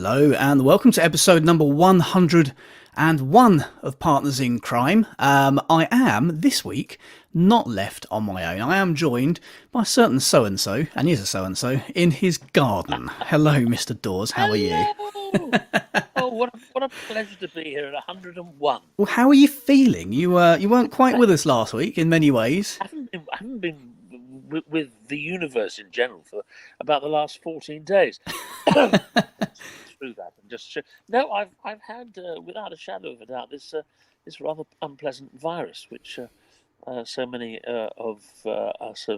Hello and welcome to episode number 101 of Partners in Crime. I am, this week, not left on my own. I am joined by a certain so-and-so, and he is a so-and-so, in his garden. Hello, Mr. Dawes, how are you? Hello! Oh, what a pleasure to be here at 101. Well, how are you feeling? You weren't quite with us last week in many ways. I haven't been with the universe in general for about the last 14 days. Through that and just no, I've had without a shadow of a doubt this rather unpleasant virus, which so many of us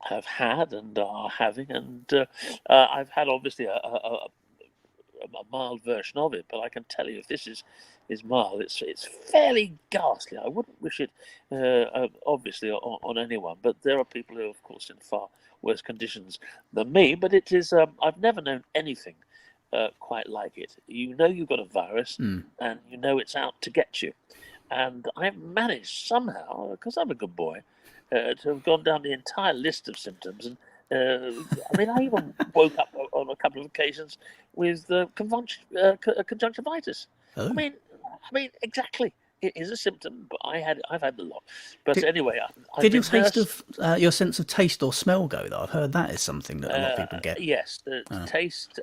have had and are having, and I've had obviously a mild version of it, but I can tell you if this is mild, it's fairly ghastly. I wouldn't wish it obviously on anyone, but there are people who are, of course, in far worse conditions than me. But it is I've never known anything quite like it. You know you've got a virus, and you know it's out to get you. And I've managed somehow, because I'm a good boy, to have gone down the entire list of symptoms. And I mean, I even woke up on a couple of occasions with conjunctivitis. Oh. I mean, exactly. It is a symptom, but I've had the lot. But anyway, Did your your sense of taste or smell go though? I've heard that is something that a lot of people get. Yes, the taste,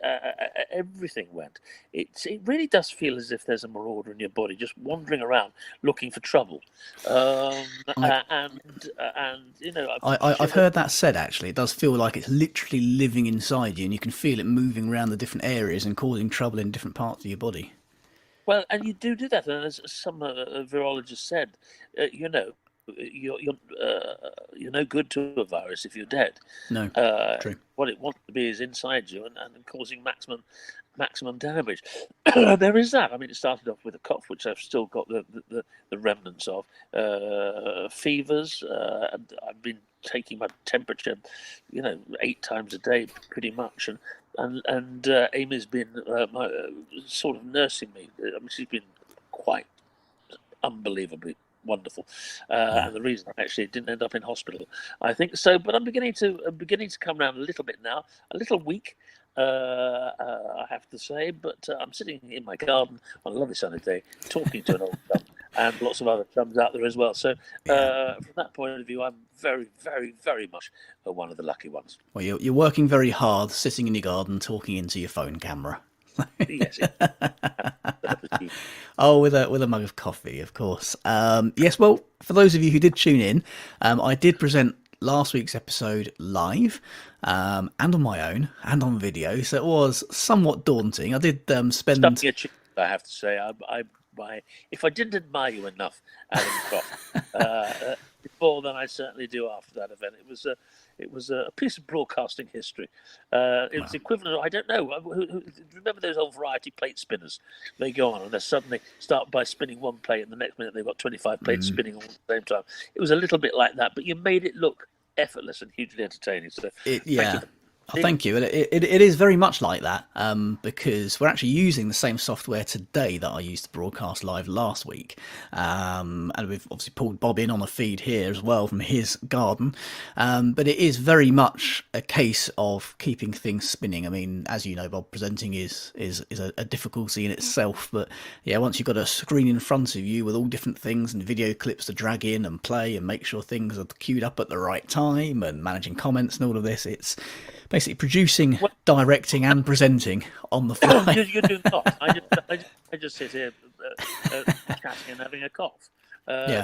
everything went. It really does feel as if there's a marauder in your body just wandering around looking for trouble. And you know, I've heard that said. Actually, it does feel like it's literally living inside you, and you can feel it moving around the different areas and causing trouble in different parts of your body. Well, and you do that, and as some virologists said, you know, you're no good to a virus if you're dead. No, true. What it wants to be is inside you and causing maximum damage. There is that. I mean, it started off with a cough, which I've still got the remnants of. Fevers. And I've been taking my temperature, 8 times a day, pretty much, and Amy's been sort of nursing me. I mean, she's been quite unbelievably wonderful, and the reason I actually didn't end up in hospital, I think so. But I'm beginning to come around a little bit now, a little weak, I have to say. But I'm sitting in my garden on a lovely sunny day, talking to an old chum, and lots of other chums out there as well. So from that point of view, I'm very, very, very much one of the lucky ones. Well, you're working very hard, sitting in your garden, talking into your phone camera. Yes. Oh, with a mug of coffee, of course. Yes, well, for those of you who did tune in, I did present last week's episode live, and on my own, and on video, so it was somewhat daunting. I did spend... I have to say, if I didn't admire you enough, Adam Croft, before than I certainly do after that event. It was a piece of broadcasting history. It was equivalent. I don't know. Remember those old variety plate spinners? They go on and they suddenly start by spinning one plate, and the next minute they've got 25 plates spinning all at the same time. It was a little bit like that, but you made it look effortless and hugely entertaining. So Thank you. It is very much like that, because we're actually using the same software today that I used to broadcast live last week. And we've obviously pulled Bob in on a feed here as well from his garden. But it is very much a case of keeping things spinning. I mean, as you know, Bob, presenting is a difficulty in itself. But yeah, once you've got a screen in front of you with all different things and video clips to drag in and play and make sure things are queued up at the right time and managing comments and all of this, it's basically producing, directing, and presenting on the fly. You do not. I just sit here chatting and having a cough.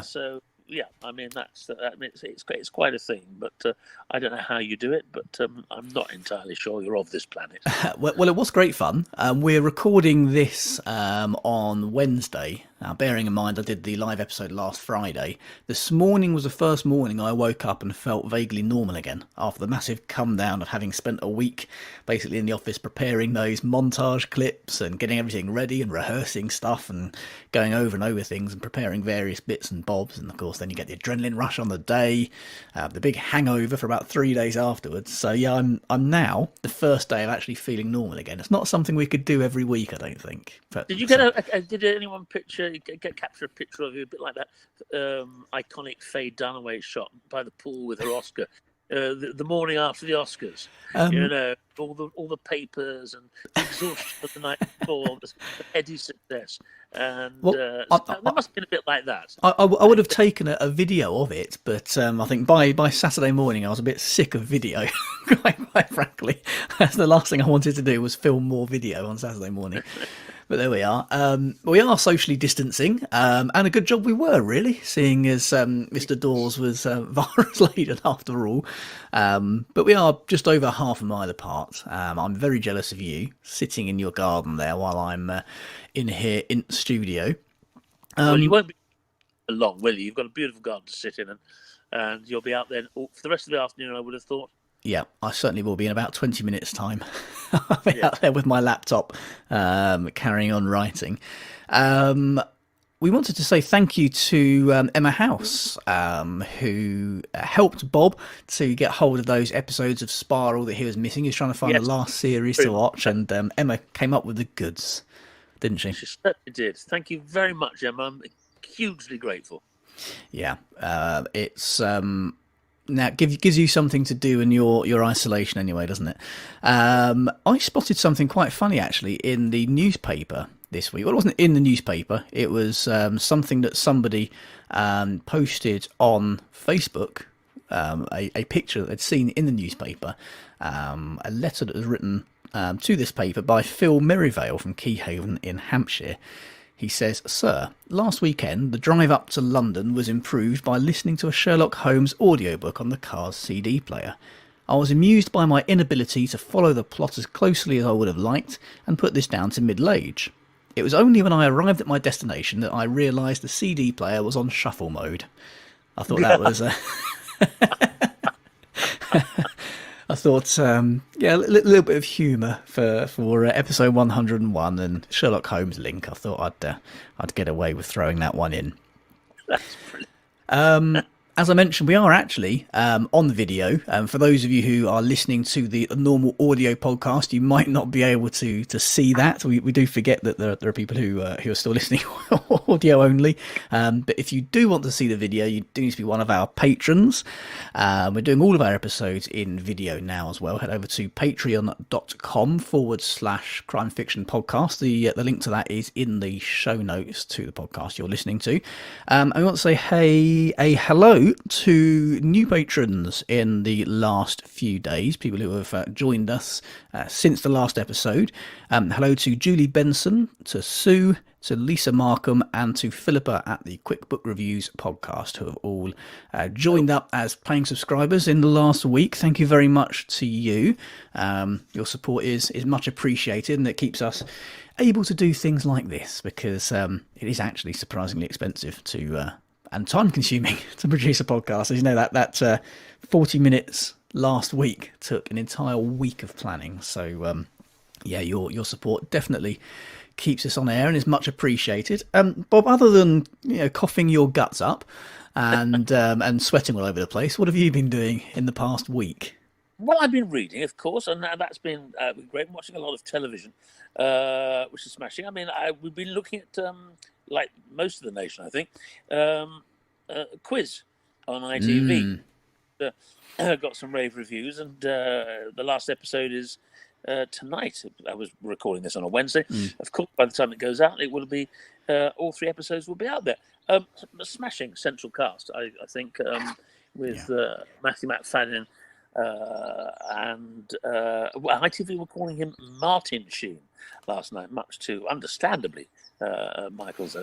So yeah, I mean it's quite a thing. But I don't know how you do it. But I'm not entirely sure you're of this planet. Well, it was great fun. We're recording this on Wednesday. Now, bearing in mind I did the live episode last Friday, this morning was the first morning I woke up and felt vaguely normal again after the massive come down of having spent a week basically in the office preparing those montage clips and getting everything ready and rehearsing stuff and going over and over things and preparing various bits and bobs. And of course then you get the adrenaline rush on the day, the big hangover for about 3 days afterwards. So yeah, I'm now the first day of actually feeling normal again. It's not something we could do every week, I don't think. But, did you get did anyone capture a picture of you a bit like that iconic Faye Dunaway shot by the pool with her Oscar the morning after the Oscars. Um, All the papers and the exhaustion of the night before, the heady success, and well, so there must have been a bit like that. I would have taken a video of it, but I think by Saturday morning I was a bit sick of video, quite frankly. The last thing I wanted to do was film more video on Saturday morning. But there we are. We are socially distancing, and a good job we were, really, seeing as Mr. Dawes was virus laden after all. But we are just over half a mile apart. I'm very jealous of you, sitting in your garden there while I'm in here in the studio. Well, you won't be long, will you? You've got a beautiful garden to sit in, and you'll be out there for the rest of the afternoon, I would have thought. Yeah, I certainly will be in about 20 minutes' time. I'll be out there with my laptop, carrying on writing. We wanted to say thank you to Emma House, who helped Bob to get hold of those episodes of Spiral that he was missing. He was trying to find the last series to watch, and Emma came up with the goods, didn't she? She certainly did. Thank you very much, Emma. I'm hugely grateful. Yeah, it's... Now, gives you something to do in your isolation anyway, doesn't it? I spotted something quite funny, actually, in the newspaper this week. Well, it wasn't in the newspaper. It was something that somebody posted on Facebook, a picture that they'd seen in the newspaper, a letter that was written to this paper by Phil Merivale from Keyhaven in Hampshire. He says, "Sir, last weekend the drive up to London was improved by listening to a Sherlock Holmes audiobook on the car's CD player. I was amused by my inability to follow the plot as closely as I would have liked and put this down to middle age. It was only when I arrived at my destination that I realised the CD player was on shuffle mode." I thought that was... I thought, a little bit of humour for episode 101 and Sherlock Holmes link. I thought I'd get away with throwing that one in. That's brilliant. As I mentioned, we are actually on the video. For those of you who are listening to the normal audio podcast, you might not be able to see that. We do forget that there are people who are still listening audio only. But if you do want to see the video, you do need to be one of our patrons. We're doing all of our episodes in video now as well. Head over to patreon.com/crime fiction podcast. The link to that is in the show notes to the podcast you're listening to. I want to say hello to new patrons in the last few days, people who have joined us since the last episode. Hello to Julie Benson, to Sue, to Lisa Markham, and to Philippa at the Quick Book Reviews podcast, who have all joined up as paying subscribers in the last week. Thank you very much to you. Your support is much appreciated, and it keeps us able to do things like this, because it is actually surprisingly expensive to and time-consuming to produce a podcast. As you know, that 40 minutes last week took an entire week of planning. So, your support definitely keeps us on air and is much appreciated. Bob, other than coughing your guts up and and sweating all over the place, what have you been doing in the past week? Well, I've been reading, of course, and that's been great. I'm watching a lot of television, which is smashing. I mean, we've been looking at, like most of the nation, I think, Quiz on ITV. Got some rave reviews, and the last episode is tonight. I was recording this on a Wednesday. Of course, by the time it goes out, it will be all 3 episodes will be out there. A smashing central cast, I think, with Matthew McFadden. And ITV were calling him Martin Sheen last night, much to, understandably, Michael's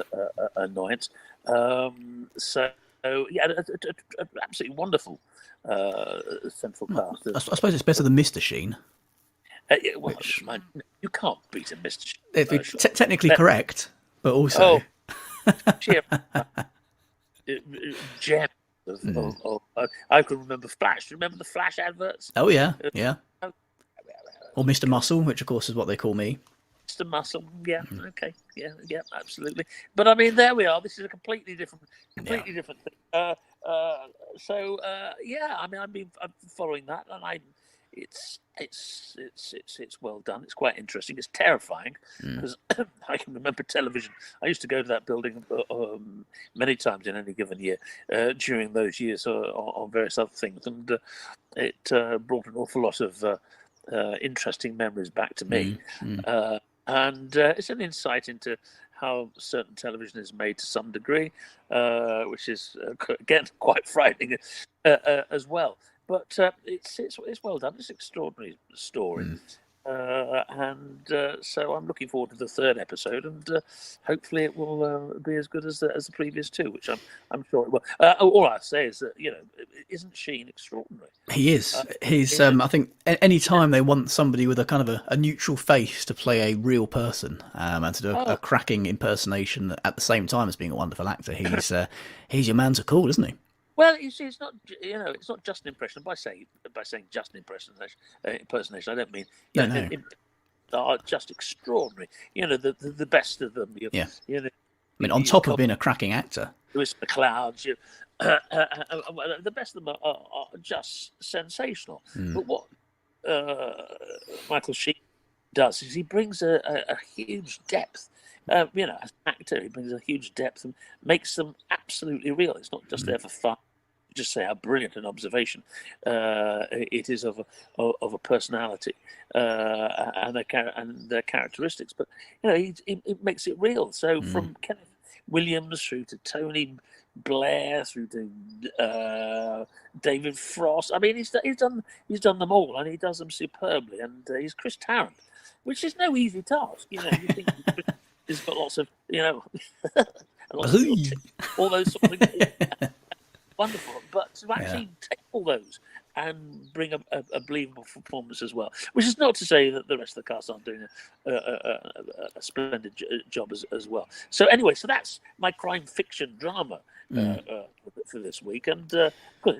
annoyance. So, absolutely wonderful central cast. I suppose it's better than Mr. Sheen. You can't beat a Mr. Sheen. It's technically correct, but also... Gem. I can remember Flash. Remember the Flash adverts? Oh yeah. Or Mr. Muscle, which of course is what they call me. Mr. Muscle, okay, absolutely. But I mean, there we are. This is a completely different thing. I mean, I'm following that, and it's well done. It's quite interesting. It's terrifying because I can remember television. I used to go to that building many times in any given year during those years on various other things, and it brought an awful lot of interesting memories back to me. And it's an insight into how certain television is made to some degree, which is again quite frightening as well. But it's well done. It's an extraordinary story, and so I'm looking forward to the third episode, and hopefully it will be as good as the previous two, which I'm sure it will. All I say is that isn't Sheen extraordinary? He is. He's. I think any time they want somebody with a kind of a neutral face to play a real person, and to do a cracking impersonation at the same time as being a wonderful actor, he's your man to call, isn't he? Well, it's not it's not just an impression. By saying just an impersonation, I don't mean are just extraordinary. The best of them. I mean, on top of being a cracking actor, Lewis McLeod's, the best of them are just sensational. But what Michael Sheen does is he brings a huge depth. As an actor, he brings a huge depth and makes them absolutely real. It's not just there for fun. Just say how brilliant an observation it is of a personality and their characteristics. But it makes it real. So from Kenneth Williams through to Tony Blair through to David Frost. I mean, he's done them all, and he does them superbly. And he's Chris Tarrant, which is no easy task. You think he's got lots of all those sort of things. Wonderful, but to actually take all those and bring a believable performance as well, which is not to say that the rest of the cast aren't doing a splendid job as well. So anyway, that's my crime fiction drama for this week, and it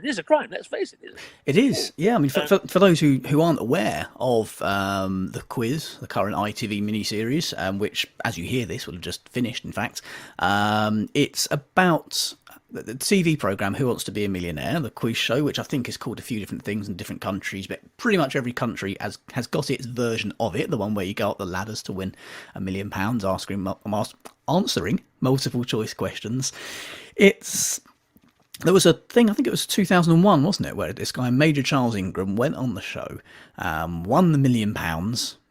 is a crime. Let's face it. It is. Yeah, I mean, for those who aren't aware of the quiz, the current ITV miniseries, which, as you hear this, will have just finished. In fact, it's about the TV program Who Wants to Be a Millionaire, the quiz show, which I think is called a few different things in different countries, but pretty much every country has got its version of it, the one where you go up the ladders to win £1 million, answering multiple choice questions. There was a thing, I think it was 2001, wasn't it, where this guy, Major Charles Ingram, went on the show, won the £1 million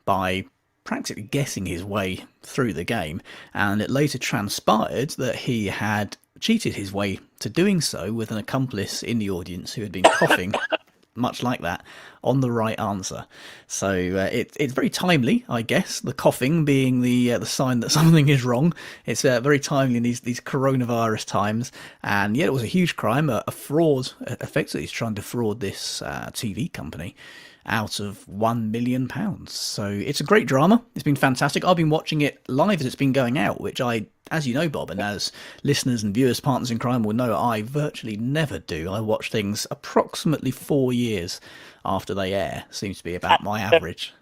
by practically guessing his way through the game, and it later transpired that he had cheated his way to doing so with an accomplice in the audience who had been coughing, much like that, on the right answer. So it's very timely, I guess, the coughing being the sign that something is wrong. It's very timely in these coronavirus times, and it was a huge crime, a fraud. Effectively, he's trying to defraud this TV company out of £1 million. So it's a great drama. It's been fantastic. I've been watching it live as it's been going out, which as you know, Bob, and as listeners and viewers, partners in crime will know, I virtually never do. I watch things approximately 4 years after they air. Seems to be about my average.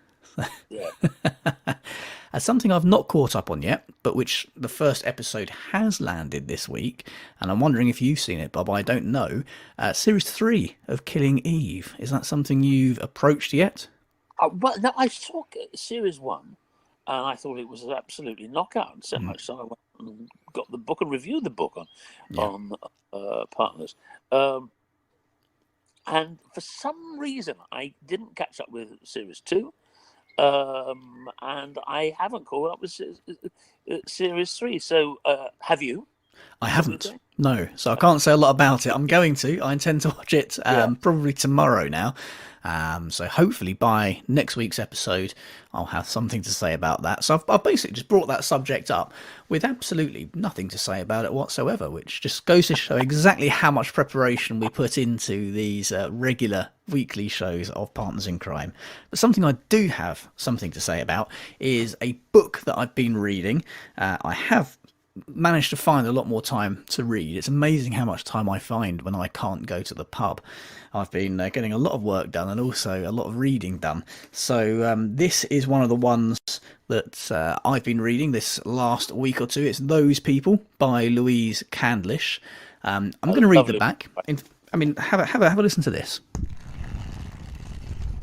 As something I've not caught up on yet, but which the first episode has landed this week, and I'm wondering if you've seen it, Bob, I don't know, Series 3 of Killing Eve. Is that something you've approached yet? Well, no, I saw Series 1, and I thought it was absolutely knockout, so much so I went and got the book and reviewed the book on Partners. And for some reason, I didn't catch up with Series 2. And I haven't caught up with Series 3. So, have you? I haven't. No. So I can't say a lot about it. I'm going to. I intend to watch it probably tomorrow now. So hopefully by next week's episode, I'll have something to say about that. So I've basically just brought that subject up with absolutely nothing to say about it whatsoever, which just goes to show exactly how much preparation we put into these regular weekly shows of Partners in Crime. But something I do have something to say about is a book that I've been reading. I have managed to find a lot more time to read. It's amazing how much time I find when I can't go to the pub. I've been getting a lot of work done and also a lot of reading done. So this is one of the ones that I've been reading this last week or two. It's Those People by Louise Candlish. I'm going to read the back. Have a listen to this.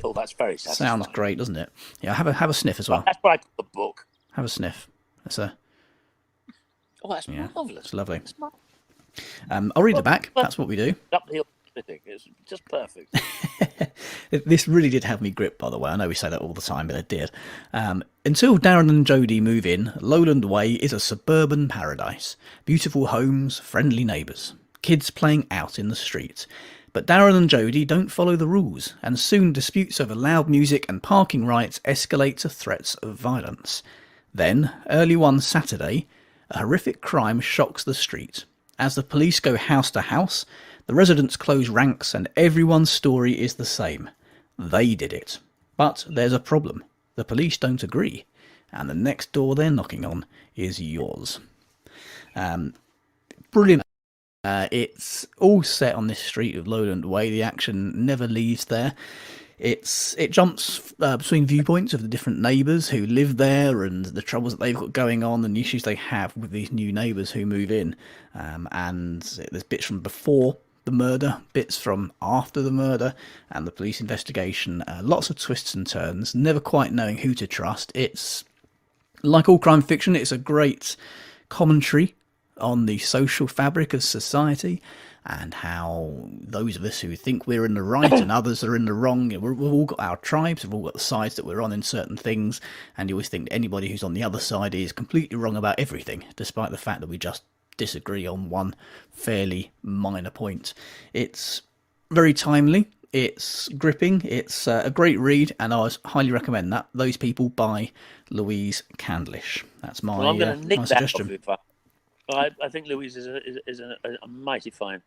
Oh, that's very satisfying. Sounds great, doesn't it? Yeah, have a sniff as well. That's why I took the book. Have a sniff. That's That's yeah, marvellous. it's lovely. It's marvellous. I'll read the back. That's what we do. Uphill spitting. It's just perfect. This really did have me gripped, by the way. I know we say that all the time, but it did. Until Darren and Jodie move in, Lowland Way is a suburban paradise. Beautiful homes, friendly neighbours, kids playing out in the street. But Darren and Jodie don't follow the rules, and soon disputes over loud music and parking rights escalate to threats of violence. Then, early one Saturday, a horrific crime shocks the street. As the police go house to house, the residents close ranks and everyone's story is the same. They did it. But there's a problem. The police don't agree. And the next door they're knocking on is yours. Brilliant. It's all set on this street of Lowland Way. The action never leaves there. It jumps between viewpoints of the different neighbours who live there and the troubles that they've got going on and the issues they have with these new neighbours who move in. And there's bits from before the murder, bits from after the murder, and the police investigation. Lots of twists and turns, never quite knowing who to trust. It's, like all crime fiction, it's a great commentary on the social fabric of society and how those of us who think we're in the right and others are in the wrong, we've all got our tribes, we've all got the sides that we're on in certain things, and you always think anybody who's on the other side is completely wrong about everything, despite the fact that we just disagree on one fairly minor point. It's very timely, it's gripping, it's a great read, and I highly recommend that. Those People by Louise Candlish. That's my, I'm going to nick my that suggestion. I think Louise is a mighty fine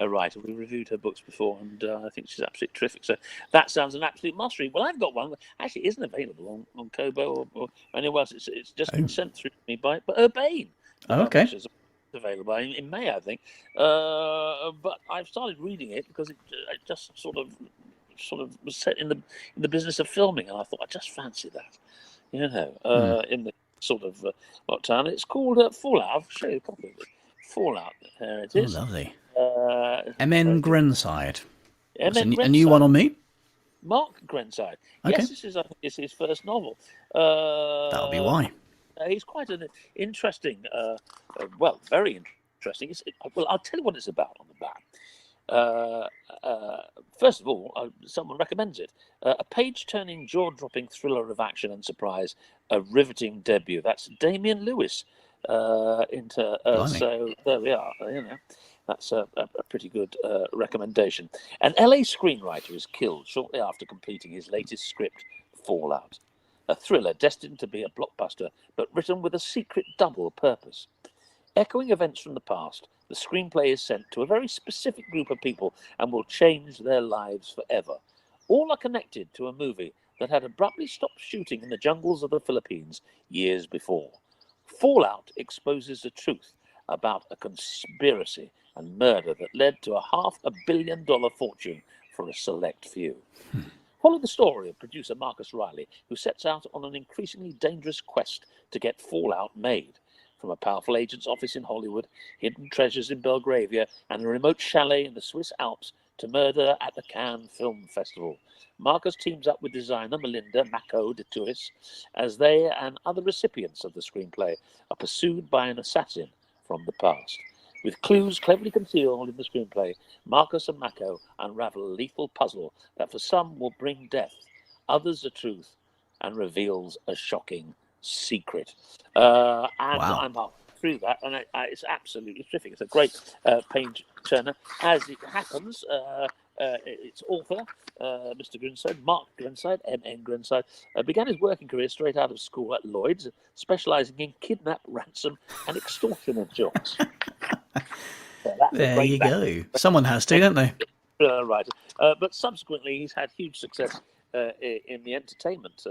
writer. We reviewed her books before, and I think she's absolutely terrific. So that sounds an absolute must-read. Well, I've got one that actually isn't available on Kobo or anywhere else. It's just been sent through to me by Urbane. Okay. Which is available in May, I think. But I've started reading it because it just sort of was set in the business of filming, and I thought I just fancy that, in the sort of what town. It's called Fallout. I'll show you a copy of it. Fallout. There it is. Oh, lovely. M.N. Grenside. That's a Grenside. new one on me. Mark Grenside. Okay. Yes, this is his first novel. That'll be why. He's quite an interesting, very interesting. Well, I'll tell you what it's about on the back. First of all, someone recommends it. A page-turning, jaw-dropping thriller of action and surprise, a riveting debut. That's Damian Lewis. So there we are. That's a pretty good recommendation. An LA screenwriter is killed shortly after completing his latest script, Fallout. A thriller destined to be a blockbuster, but written with a secret double purpose. Echoing events from the past, the screenplay is sent to a very specific group of people and will change their lives forever. All are connected to a movie that had abruptly stopped shooting in the jungles of the Philippines years before. Fallout exposes the truth about a conspiracy and murder that led to a $500 million fortune for a select few. Follow the story of producer Marcus Riley, who sets out on an increasingly dangerous quest to get Fallout made. From a powerful agent's office in Hollywood, hidden treasures in Belgravia, and a remote chalet in the Swiss Alps to murder at the Cannes Film Festival, Marcus teams up with designer Melinda Macco de Tuis as they and other recipients of the screenplay are pursued by an assassin from the past. With clues cleverly concealed in the screenplay, Marcus and Macco unravel a lethal puzzle that for some will bring death, others the truth, and reveals a shocking secret. Wow. I'm half through that, and it's absolutely terrific. It's a great page turner. As it happens, its author, Mr. Grenside, Mark Grenside, M.N. Grenside, began his working career straight out of school at Lloyd's, specialising in kidnap, ransom, and extortion jobs. There you go. Someone has to, don't they? Right. But subsequently, he's had huge success in the entertainment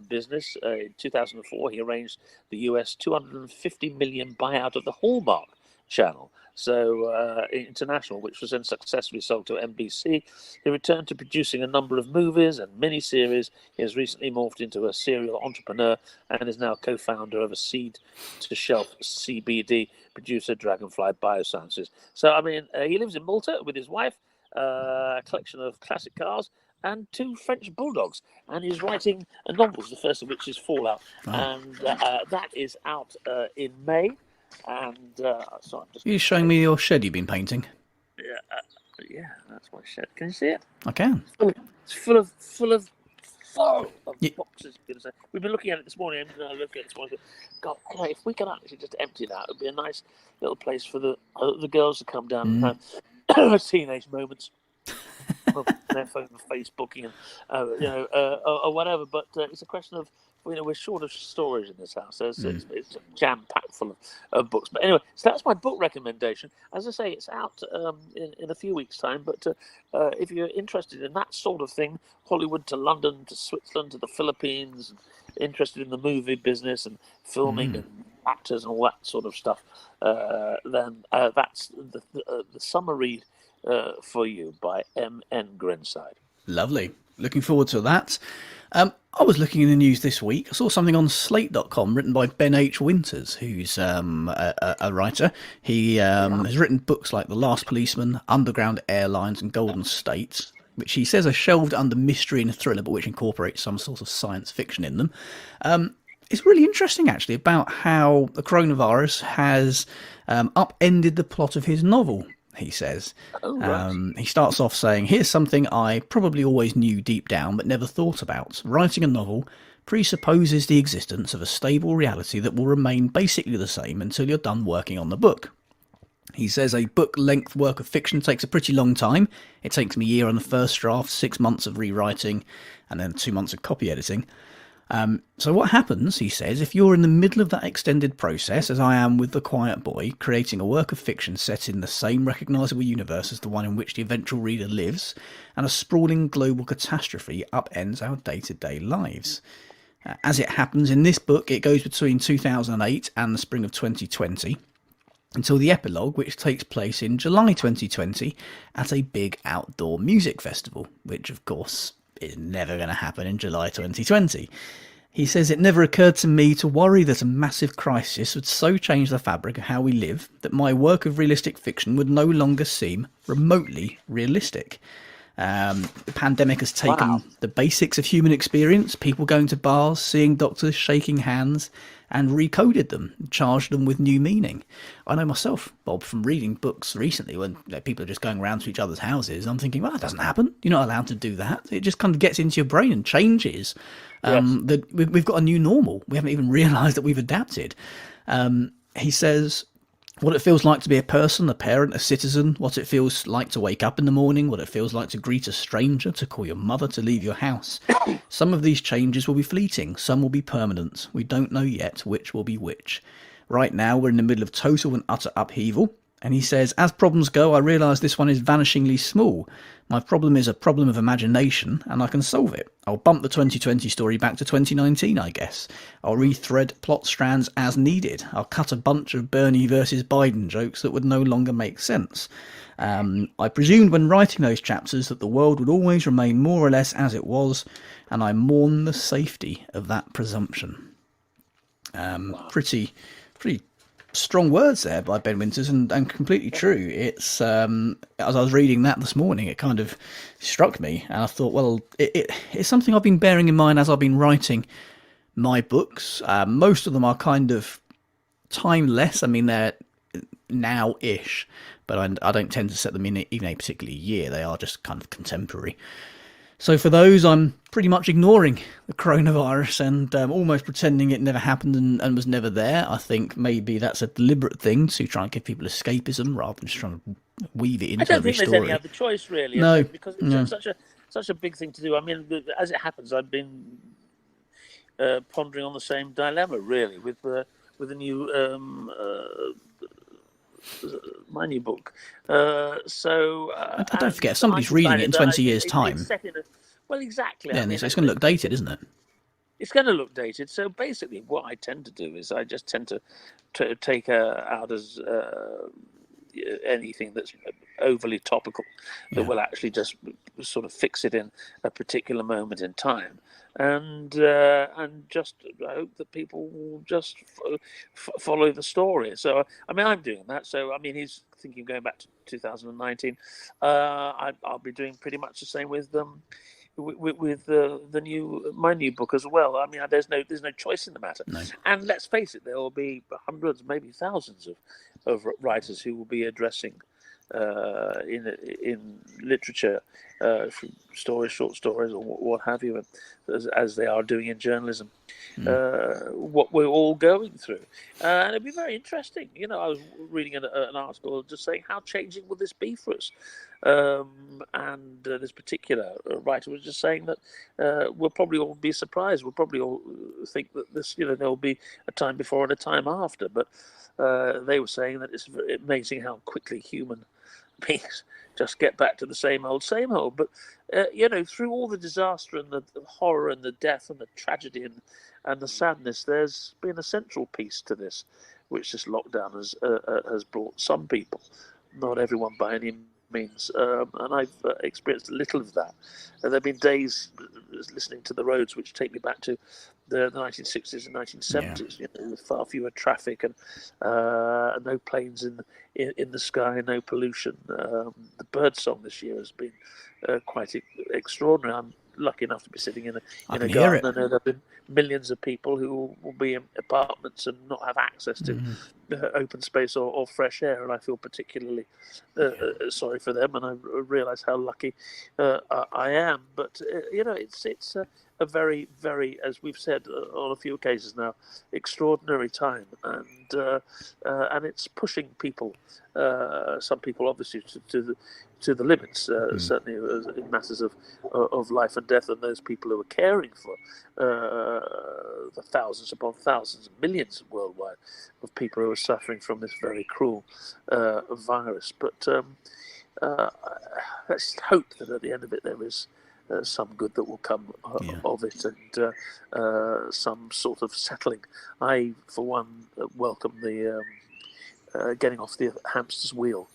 business. In 2004, he arranged the US $250 million buyout of the Hallmark Channel, so international, which was then successfully sold to NBC. He returned to producing a number of movies and miniseries. He has recently morphed into a serial entrepreneur and is now co-founder of a seed-to-shelf CBD producer, Dragonfly Biosciences. So, I mean, he lives in Malta with his wife, a collection of classic cars, and 2 French bulldogs. And he's writing novels, the first of which is Fallout, and that is out in May. And so I'm just. You're showing me your shed you've been painting. Yeah, that's my shed. Can you see it? I can. It's full of boxes. We've been looking at it this morning. I'm looking at it this morning. God, if we can actually just empty that, it'd be a nice little place for the girls to come down and have teenage moments. Their phone, Facebooking, and or whatever. But it's a question of we're short of storage in this house. So it's jam packed full of books. But anyway, so that's my book recommendation. As I say, it's out in a few weeks' time. But if you're interested in that sort of thing, Hollywood to London to Switzerland to the Philippines, interested in the movie business and filming and actors and all that sort of stuff, then that's the summer read for you by M.N. Grenside. Lovely. Looking forward to that. I was looking in the news this week. I saw something on Slate.com written by Ben H. Winters, who's a writer. He has written books like The Last Policeman, Underground Airlines and Golden State, which he says are shelved under mystery and thriller, but which incorporate some sort of science fiction in them. It's really interesting, actually, about how the coronavirus has upended the plot of his novel. He says. He starts off saying, here's something I probably always knew deep down but never thought about. Writing a novel presupposes the existence of a stable reality that will remain basically the same until you're done working on the book. He says a book-length work of fiction takes a pretty long time. It takes me a year on the first draft, 6 months of rewriting, and then 2 months of copy editing. So what happens, he says, if you're in the middle of that extended process, as I am with The Quiet Boy, creating a work of fiction set in the same recognisable universe as the one in which the eventual reader lives, and a sprawling global catastrophe upends our day-to-day lives. As it happens in this book, it goes between 2008 and the spring of 2020, until the epilogue, which takes place in July 2020 at a big outdoor music festival, which, of course, is never going to happen in July 2020. He says it never occurred to me to worry that a massive crisis would so change the fabric of how we live that my work of realistic fiction would no longer seem remotely realistic. The pandemic has taken the basics of human experience, people going to bars, seeing doctors, shaking hands, and recoded them, charged them with new meaning. I know myself, Bob, from reading books recently when people are just going around to each other's houses, I'm thinking, well, that doesn't happen. You're not allowed to do that. It just kind of gets into your brain and changes. That we've got a new normal. We haven't even realised that we've adapted. He says what it feels like to be a person, a parent, a citizen, what it feels like to wake up in the morning, what it feels like to greet a stranger, to call your mother, to leave your house. Some of these changes will be fleeting, some will be permanent. We don't know yet which will be which. Right now we're in the middle of total and utter upheaval. And he says, as problems go, I realise this one is vanishingly small. My problem is a problem of imagination, and I can solve it. I'll bump the 2020 story back to 2019, I guess. I'll rethread plot strands as needed. I'll cut a bunch of Bernie versus Biden jokes that would no longer make sense. I presumed when writing those chapters that the world would always remain more or less as it was, and I mourn the safety of that presumption. Pretty strong words there by Ben Winters, and completely true. It's as I was reading that this morning, it kind of struck me, and I thought, well, it's something I've been bearing in mind as I've been writing my books. Most of them are kind of timeless. I mean, they're now-ish, but I don't tend to set them in even a particular year. They are just kind of contemporary. So for those, I'm pretty much ignoring the coronavirus and almost pretending it never happened and was never there. I think maybe that's a deliberate thing to try and give people escapism rather than just trying to weave it into every story. I don't think there's any other choice, really. No. Because it's such a big thing to do. I mean, as it happens, I've been pondering on the same dilemma, really, with the new my new book. Don't forget, if somebody's reading it in 20 years' time. Well, exactly. Yeah, it's going to look dated, isn't it? It's going to look dated. So basically, what I tend to do is I just tend to take out as anything that's overly topical that will actually just sort of fix it in a particular moment in time. And just I hope that people will just follow the story. So I mean, I'm doing that. So I mean, he's thinking of going back to 2019. I'll be doing pretty much the same with with my new book as well. I mean, there's no choice in the matter. No. And let's face it, there will be hundreds, maybe thousands of writers who will be addressing in literature, from stories, short stories, or what have you, as they are doing in journalism, what we're all going through. And it'd be very interesting. I was reading an article just saying, how changing will this be for us? And this particular writer was just saying that we'll probably all be surprised. We'll probably all think that there will be a time before and a time after. But they were saying that it's amazing how quickly human beings just get back to the same old, same old. But through all the disaster and the horror and the death and the tragedy and the sadness, there's been a central piece to this, which this lockdown has brought some people, not everyone by any means, and I've experienced a little of that. There have been days listening to the roads which take me back to the 1960s and 1970s, with far fewer traffic and no planes in the sky, no pollution. The bird song this year has been quite extraordinary. I'm lucky enough to be sitting in a garden. I know there have been millions of people who will be in apartments and not have access to open space or fresh air, and I feel particularly sorry for them, and I realise how lucky I am. But it's a very, very, as we've said on a few occasions now, extraordinary time, and it's pushing people, some people obviously to the limits, certainly in matters of life and death, and those people who are caring for the thousands upon thousands, millions worldwide of people who are suffering from this very cruel virus. But let's hope that at the end of it there is some good that will come of it, and some sort of settling. I, for one, welcome the getting off the hamster's wheel,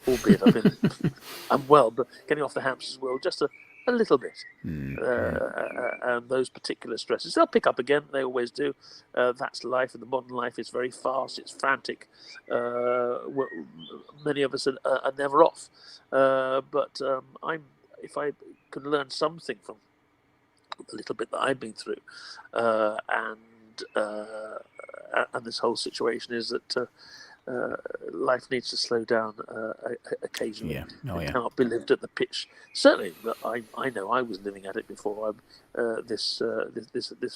albeit I've been unwell, but getting off the hamster's wheel just a little bit. And those particular stresses, they'll pick up again. They always do. That's life, and the modern life is very fast. It's frantic. Many of us are never off. But if I can learn something from the little bit that I've been through, and this whole situation, is that life needs to slow down occasionally. It cannot be lived at the pitch. Certainly, I know I was living at it before this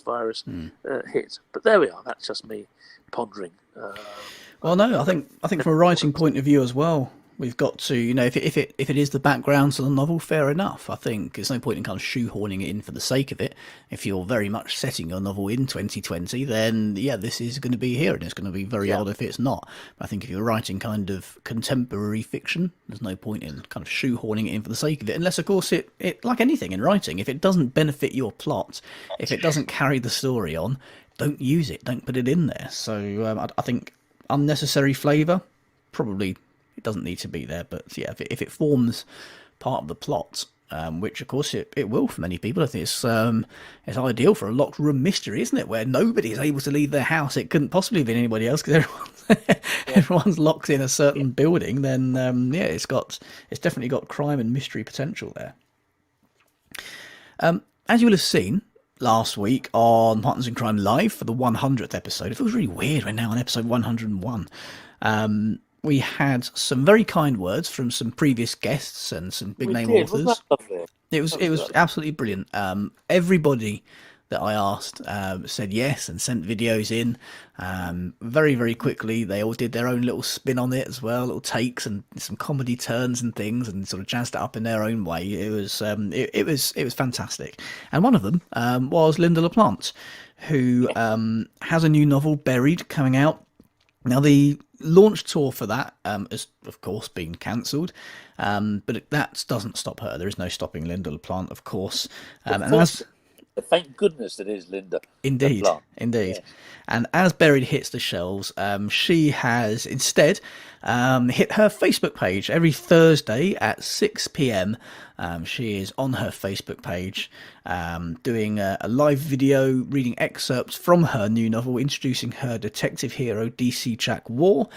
virus hit. But there we are. That's just me pondering. Well, no, I think from a writing point of view as well, we've got to, if it is the background to the novel, fair enough. I think there's no point in kind of shoehorning it in for the sake of it. If you're very much setting your novel in 2020, then this is going to be here, and it's going to be very odd if it's not. But I think if you're writing kind of contemporary fiction, there's no point in kind of shoehorning it in for the sake of it, unless of course it like anything in writing, if it doesn't benefit your plot, if it doesn't carry the story on, don't use it, don't put it in there. So I think unnecessary flavour, probably it doesn't need to be there, but if it forms part of the plot, which of course it will for many people, I think it's ideal for a locked room mystery, isn't it? Where nobody is able to leave their house. It couldn't possibly have been anybody else because everyone's locked in a certain building. Then it's definitely got crime and mystery potential there. As you will have seen last week on Partners in Crime Live for the 100th episode, it feels really weird. We're now on episode 101. We had some very kind words from some previous guests and some big name authors. It was absolutely brilliant. Everybody that I asked said yes and sent videos in. Very, very quickly, they all did their own little spin on it as well, little takes and some comedy turns and things, and sort of jazzed it up in their own way. It was fantastic. And one of them was Lynda La Plante, who has a new novel, Buried, coming out. Now, the launch tour for that has, of course, been cancelled, but that doesn't stop her. There is no stopping Lynda La Plante, of course. Thank goodness it is Lynda. Indeed. Yes. And as Buried hits the shelves, she has instead hit her Facebook page. Every Thursday at 6 p.m, she is on her Facebook page doing a live video, reading excerpts from her new novel, introducing her detective hero, DC Jack War.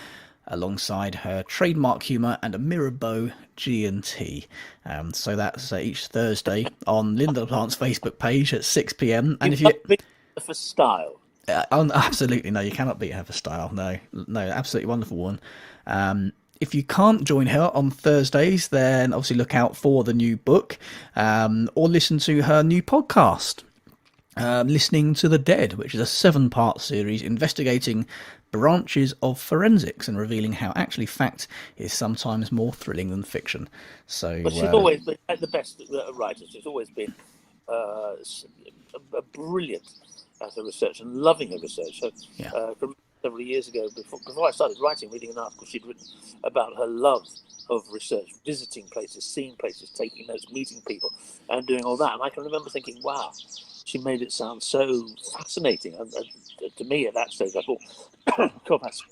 alongside her trademark humour and a Mirabeau G&T. So that's each Thursday on Lynda La Plante's Facebook page at 6 p.m. And if you for style. Absolutely, no, you cannot beat her for style. No, absolutely wonderful one. If you can't join her on Thursdays, then obviously look out for the new book, or listen to her new podcast, Listening to the Dead, which is a 7-part series investigating branches of forensics and revealing how actually fact is sometimes more thrilling than fiction. So, but she's always been the best writer. She's always been brilliant at her research and loving her research. So, from several years ago, before I started writing, reading an article she'd written about her love of research, visiting places, seeing places, taking notes, meeting people, and doing all that. And I can remember thinking, wow, she made it sound so fascinating. And to me, at that stage, I thought, God, that's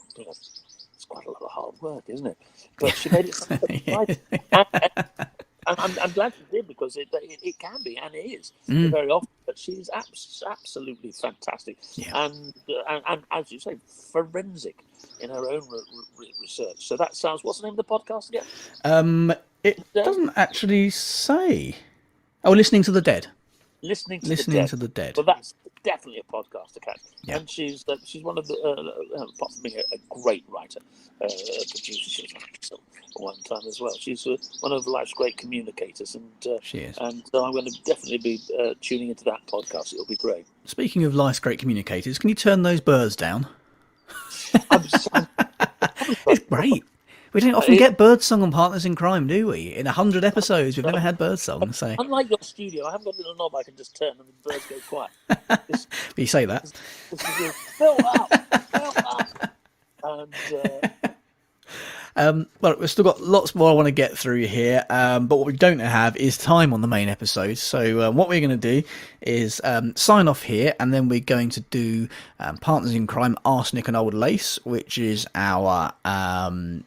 quite a lot of hard work, isn't it? But she made it sound so exciting. And I'm glad she did, because it can be, and it is very often. But she's absolutely fantastic, and as you say, forensic in her own research. So that sounds. What's the name of the podcast again? It doesn't actually say. Oh, Listening to the Dead. Listening to the Dead. Well, that's definitely a podcast to catch. Yeah. And she's one of the, apart from being a great writer, producer, she was an actor at one time as well. She's one of life's great communicators, and she is. And so I'm going to definitely be tuning into that podcast. It'll be great. Speaking of life's great communicators, can you turn those birds down? It's great. We don't often get birdsong on Partners in Crime, do we? In 100 episodes, we've never had birdsong. So. Unlike your studio, I haven't got a little knob I can just turn and the birds go quiet. But you say that. This is fill up. And, well, we've still got lots more I want to get through here, but what we don't have is time on the main episode. So what we're going to do is sign off here, and then we're going to do Partners in Crime, Arsenic and Old Lace, which is our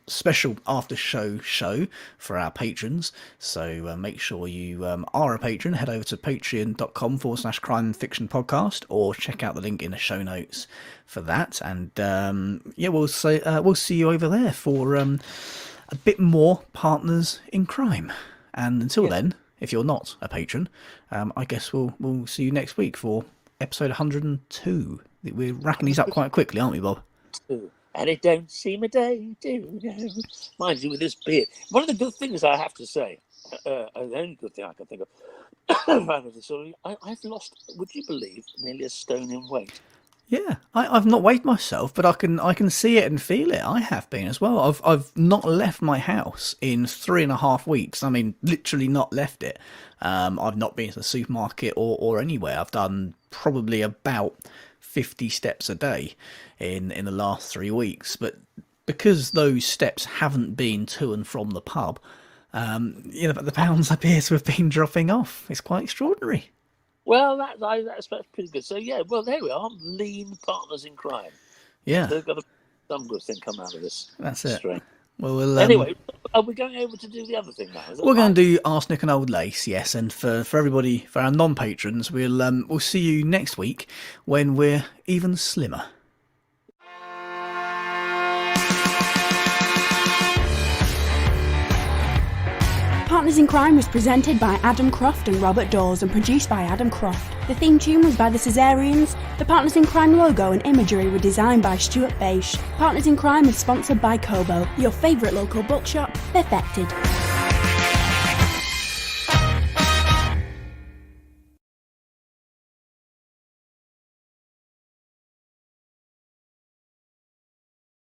special after-show show for our patrons. So make sure you are a patron. Head over to patreon.com/crime fiction podcast, or check out the link in the show notes for that. And we'll see you over there for a bit more Partners in Crime. And until then, if you're not a patron, I guess we'll see you next week for episode 102. We're racking these up quite quickly, aren't we, Bob? And it don't seem a day, do you? Mind you, with this beard. One of the good things I have to say, the only good thing I can think of out of this story, I've lost, would you believe, nearly a stone in weight. Yeah, I've not weighed myself, but I can see it and feel it. I have been as well. I've not left my house in 3.5 weeks. I mean, literally not left it. I've not been to the supermarket or anywhere. I've done probably about 50 steps a day in the last 3 weeks. But because those steps haven't been to and from the pub, the pounds appear to have been dropping off. It's quite extraordinary. Well, that's pretty good. So, well, there we are. Lean Partners in Crime. Yeah. They've got some good thing come out of this. That's it. String. Well, anyway, are we going over to do the other thing now? We're going to do Arsenic and Old Lace, yes. And for everybody, for our non-patrons, we'll see you next week when we're even slimmer. Partners in Crime was presented by Adam Croft and Robert Dawes and produced by Adam Croft. The theme tune was by the Caesareans. The Partners in Crime logo and imagery were designed by Stuart Beisch. Partners in Crime is sponsored by Kobo, your favourite local bookshop, perfected.